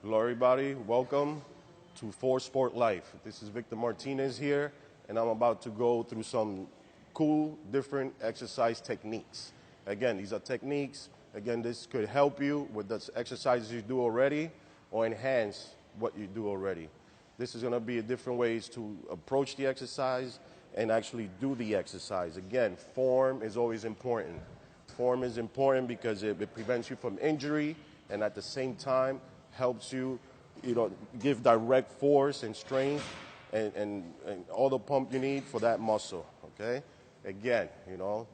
Hello, everybody. Welcome to For Sport Life. This is Victor Martinez here, and I'm about to go through some cool, different exercise techniques. Again, these are techniques. Again, this could help you with the exercises you do already or enhance what you do already. This is going to be different ways to approach the exercise and actually do the exercise. Again, form is always important. Form is important because it prevents you from injury and at the same time helps you, give direct force and strength and all the pump you need for that muscle, okay? Again,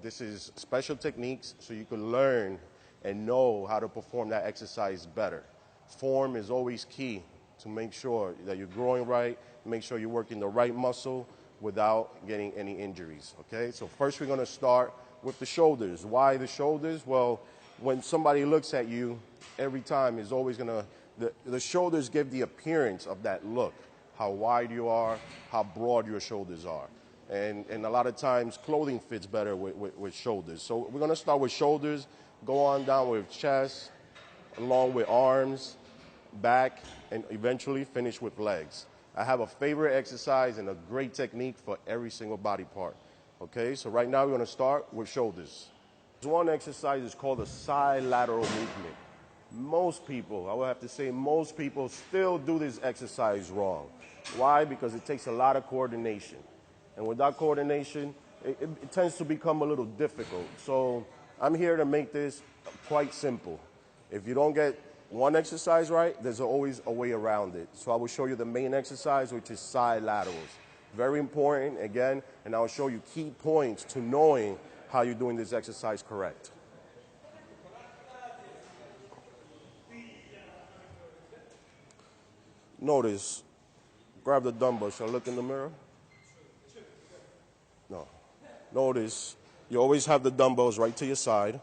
this is special techniques so you can learn and know how to perform that exercise better. Form is always key to make sure that you're growing right, make sure you're working the right muscle without getting any injuries, okay? So first we're gonna start with the shoulders. Why the shoulders? Well, when somebody looks at you, every time is always gonna, the shoulders give the appearance of that look, how wide you are, how broad your shoulders are. And a lot of times clothing fits better with shoulders. So we're gonna start with shoulders, go on down with chest, along with arms, back, and eventually finish with legs. I have a favorite exercise and a great technique for every single body part. Okay, so right now we're gonna start with shoulders. One exercise is called a side lateral movement. Most people, I would have to say most people still do this exercise wrong. Why? Because it takes a lot of coordination. And without coordination, it tends to become a little difficult. So I'm here to make this quite simple. If you don't get one exercise right, there's always a way around it. So I will show you the main exercise, which is side laterals. Very important, again, and I'll show you key points to knowing how you're doing this exercise correct. Notice, grab the dumbbell. Shall I look in the mirror? No. Notice, you always have the dumbbells right to your side.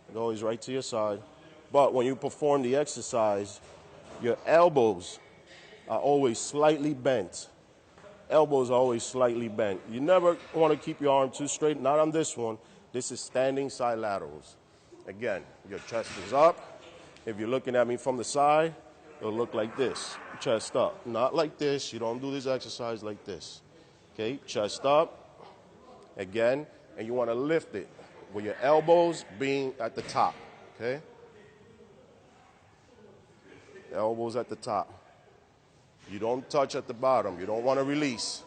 They're always right to your side. But when you perform the exercise, your elbows are always slightly bent. Elbows are always slightly bent. You never want to keep your arm too straight. Not on this one. This is standing side laterals. Again, your chest is up. If you're looking at me from the side, it'll look like this. Chest up. Not like this. You don't do this exercise like this. Okay, chest up. Again, and you want to lift it with your elbows being at the top. Okay? Elbows at the top. You don't touch at the bottom. You don't want to release.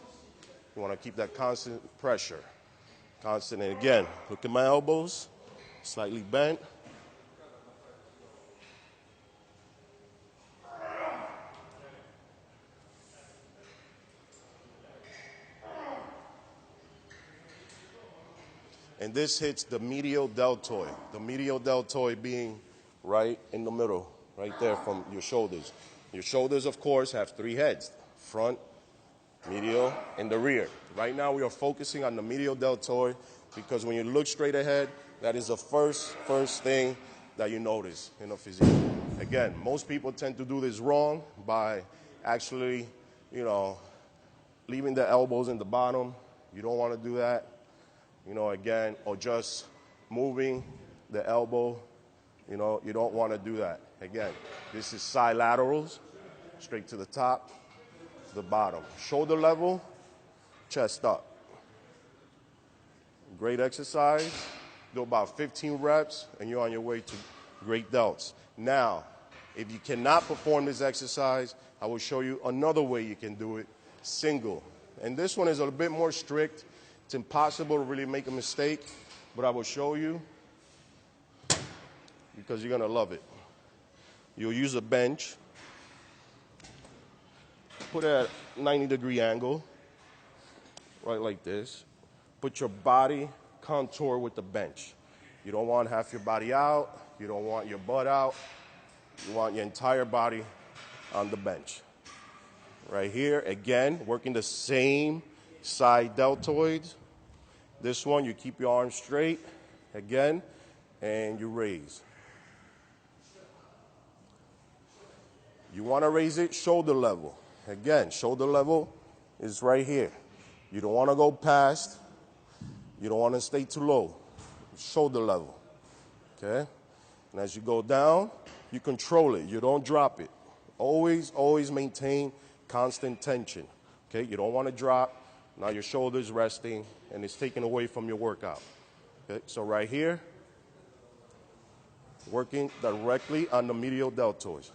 You want to keep that constant pressure. Constant. And again, look at my elbows, slightly bent. And this hits the medial deltoid. The medial deltoid being right in the middle, right there from your shoulders. Your shoulders, of course, have three heads: front, medial, and the rear. Right now, we are focusing on the medial deltoid because when you look straight ahead, that is the first thing that you notice in a physique. Again, most people tend to do this wrong by actually, leaving the elbows in the bottom. You don't want to do that, again, or just moving the elbow. You don't want to do that. Again, this is side laterals, straight to the top, to the bottom. Shoulder level, chest up. Great exercise. Do about 15 reps, and you're on your way to great delts. Now, if you cannot perform this exercise, I will show you another way you can do it, single. And this one is a bit more strict. It's impossible to really make a mistake, but I will show you because you're going to love it. You'll use a bench, put it at a 90-degree angle, right like this. Put your body contour with the bench. You don't want half your body out. You don't want your butt out. You want your entire body on the bench. Right here, again, working the same side deltoids. This one, you keep your arms straight, again, and you raise. You want to raise it shoulder level. Again, shoulder level is right here. You don't want to go past. You don't want to stay too low. Shoulder level. Okay? And as you go down, You control it. You don't drop it. Always, always maintain constant tension. Okay, you don't want to drop. Now your shoulder's resting, and it's taken away from your workout. Okay, so right here, working directly on the medial deltoids.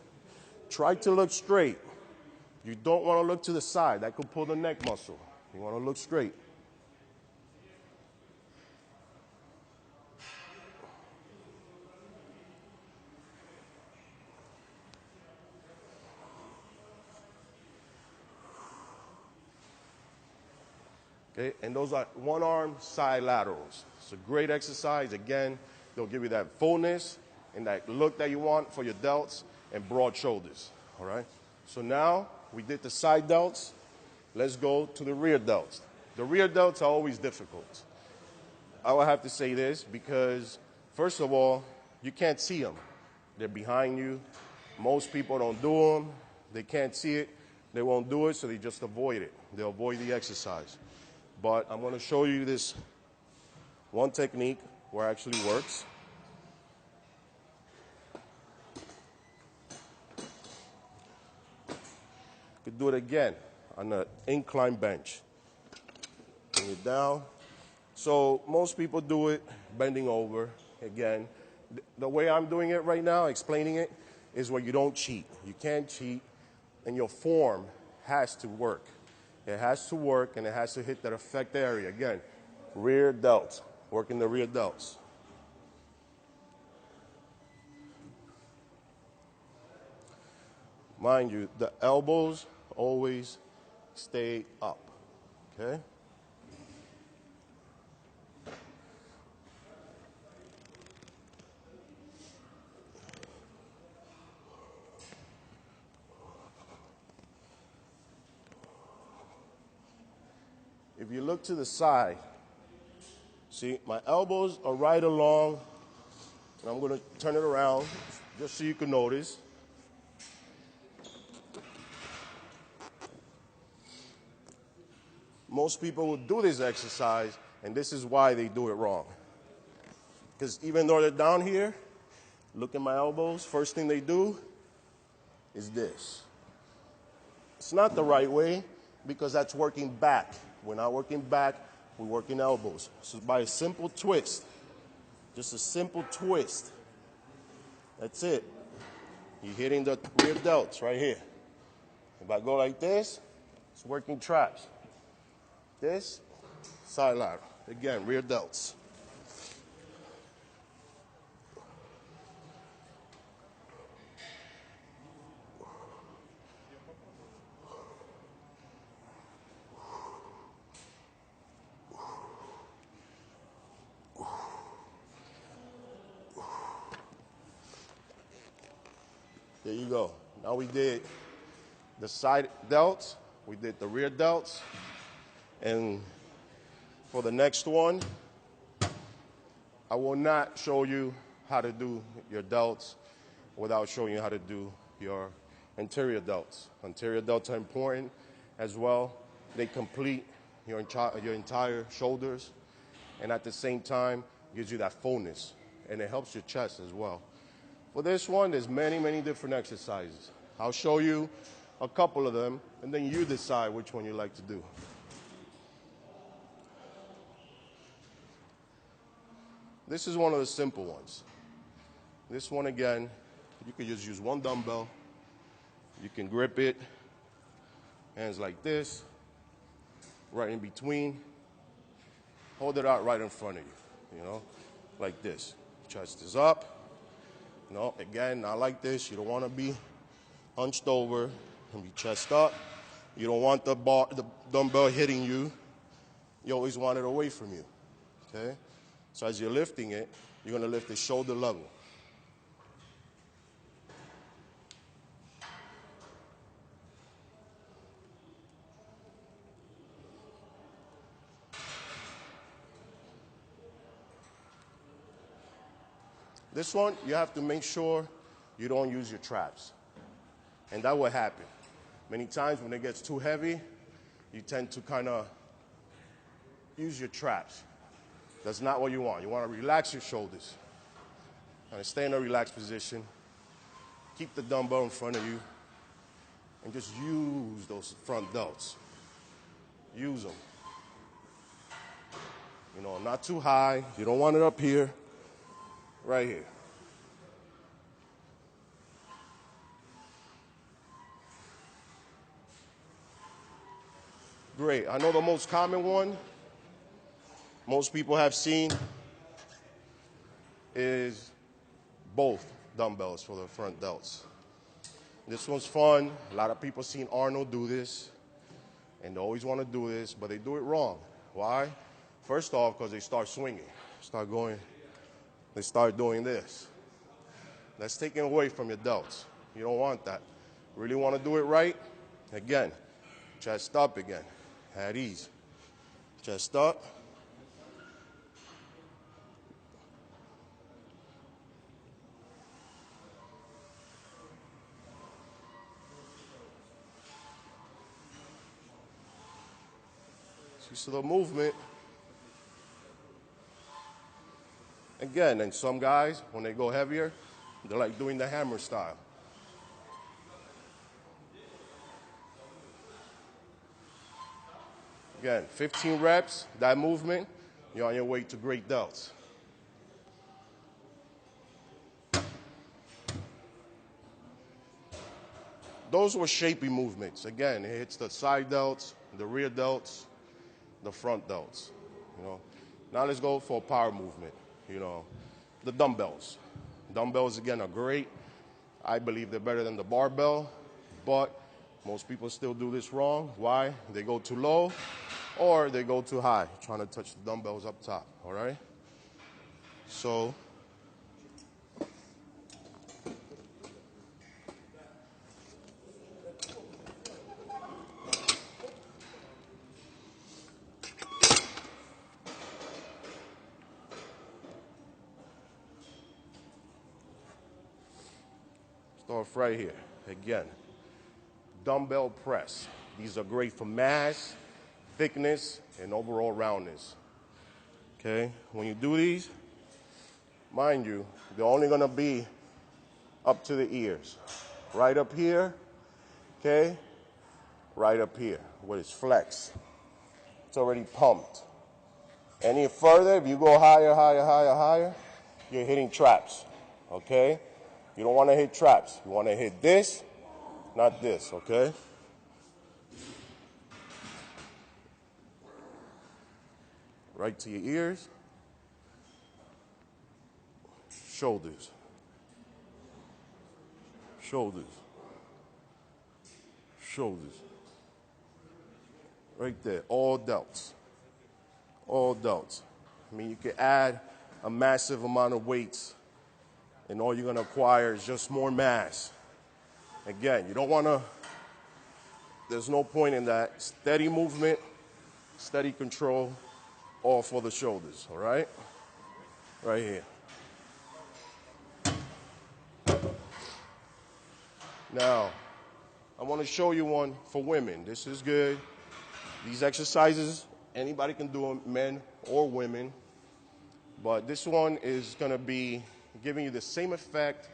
Try to look straight. You don't want to look to the side. That could pull the neck muscle. You want to look straight. Okay, and those are one-arm side laterals. It's a great exercise. Again, they'll give you that fullness and that look that you want for your delts and broad shoulders. All right. So now we did the side delts. Let's go to the rear delts. The rear delts are always difficult. I will have to say this because, first of all, you can't see them. They're behind you. Most people don't do them. They can't see it. They won't do it, so they just avoid it. They'll avoid the exercise. But I'm going to show you this one technique where it actually works. You could do it again on an incline bench. Bring it down. So most people do it bending over. Again, the way I'm doing it right now, explaining it, is where you don't cheat. You can't cheat, and your form has to work. It has to work, and it has to hit that effect area. Again, rear delts, working the rear delts. Mind you, the elbows always stay up, okay? If you look to the side, see, my elbows are right along, and I'm going to turn it around just so you can notice. Most people will do this exercise, and this is why they do it wrong. Because even though they're down here, look at my elbows, first thing they do is this. It's not the right way because that's working back. We're not working back, we're working elbows. So by a simple twist, just a simple twist, that's it. You're hitting the rear delts right here. If I go like this, it's working traps. This, side lateral. Again, rear delts. There you go. Now we did the side delts, we did the rear delts, and for the next one, I will not show you how to do your delts without showing you how to do your anterior delts. Anterior delts are important as well. They complete your entire shoulders, and at the same time, gives you that fullness, and it helps your chest as well. For this one, there's many, many different exercises. I'll show you a couple of them, and then you decide which one you like to do. This is one of the simple ones. This one, again, you can just use one dumbbell. You can grip it, hands like this, right in between. Hold it out right in front of you, like this. Chest is up. Again, not like this. You don't want to be hunched over and be chest up. You don't want the dumbbell hitting you. You always want it away from you, okay? So as you're lifting it, you're going to lift it shoulder level. This one, you have to make sure you don't use your traps. And that will happen. Many times when it gets too heavy, you tend to kind of use your traps. That's not what you want. You want to relax your shoulders. Kind of stay in a relaxed position. keep the dumbbell in front of you and just use those front delts. Use them. You know, not too high. You don't want it up here. Right here. Great. I know the most common one most people have seen is both dumbbells for the front delts. This one's fun. A lot of people seen Arnold do this, and they always want to do this, but they do it wrong. Why? First off, because they start swinging, they start doing this. That's taken away from your delts. You don't want that. Really want to do it right? Again, chest up again, at ease. Chest up. See the movement. Again, and some guys, when they go heavier, they're like doing the hammer style. Again, 15 reps, that movement, you're on your way to great delts. Those were shapy movements. Again, it hits the side delts, the rear delts, the front delts. You know. Now let's go for a power movement. You know, the dumbbells. Dumbbells, again, are great. I believe they're better than the barbell, but most people still do this wrong. Why? They go too low or they go too high, trying to touch the dumbbells up top, all right? So, start right here. Again, dumbbell press. These are great for mass, thickness, and overall roundness. Okay, when you do these, mind you, they're only gonna be up to the ears. Right up here, okay, right up here, where it's flexed. It's already pumped. Any further, if you go higher, higher, you're hitting traps, okay? You don't want to hit traps. You want to hit this, not this, okay? Right to your ears. Shoulders. Shoulders. Shoulders. Right there, all delts. All delts. I mean, you can add a massive amount of weights, and all you're going to acquire is just more mass. Again, you don't want to, there's no point in that. Steady movement, steady control, all for the shoulders, all right? Right here. Now, I want to show you one for women. This is good. These exercises, anybody can do them, men or women. But this one is going to be giving you the same effect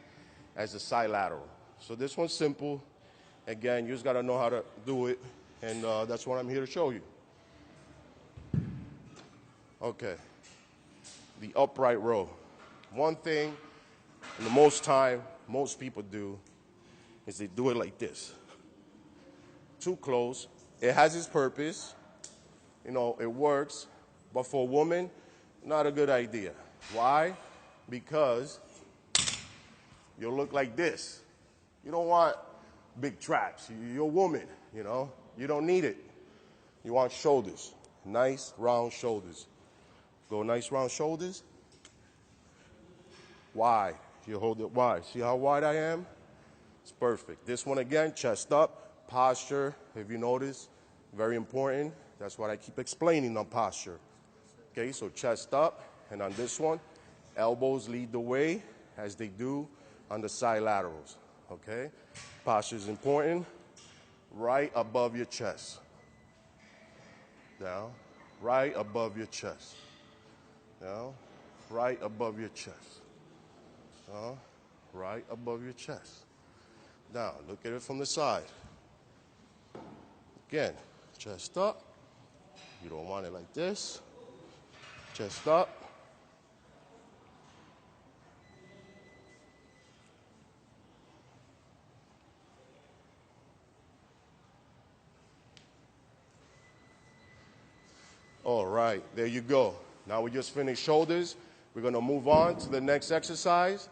as the side lateral. So this one's simple. Again, you just got to know how to do it, and that's what I'm here to show you. Okay, the upright row. One thing, and the most time, most people do, is they do it like this. Too close. It has its purpose. You know, it works. But for a woman, not a good idea. Why? Because you'll look like this. You don't want big traps. You're a woman, you know. You don't need it. You want shoulders. Nice, round shoulders. Go nice, round shoulders. Wide. You hold it wide. See how wide I am? It's perfect. This one again, chest up, posture, if you notice, very important. That's what I keep explaining on posture. Okay, so chest up, and on this one, elbows lead the way as they do on the side laterals. Okay, posture is important. Right above your chest. Down, right above your chest. Down, right above your chest. Right above your chest. Now, look at it from the side. Again, chest up. You don't want it like this. Chest up. All right, there you go. Now we just finished shoulders. We're gonna move on to the next exercise.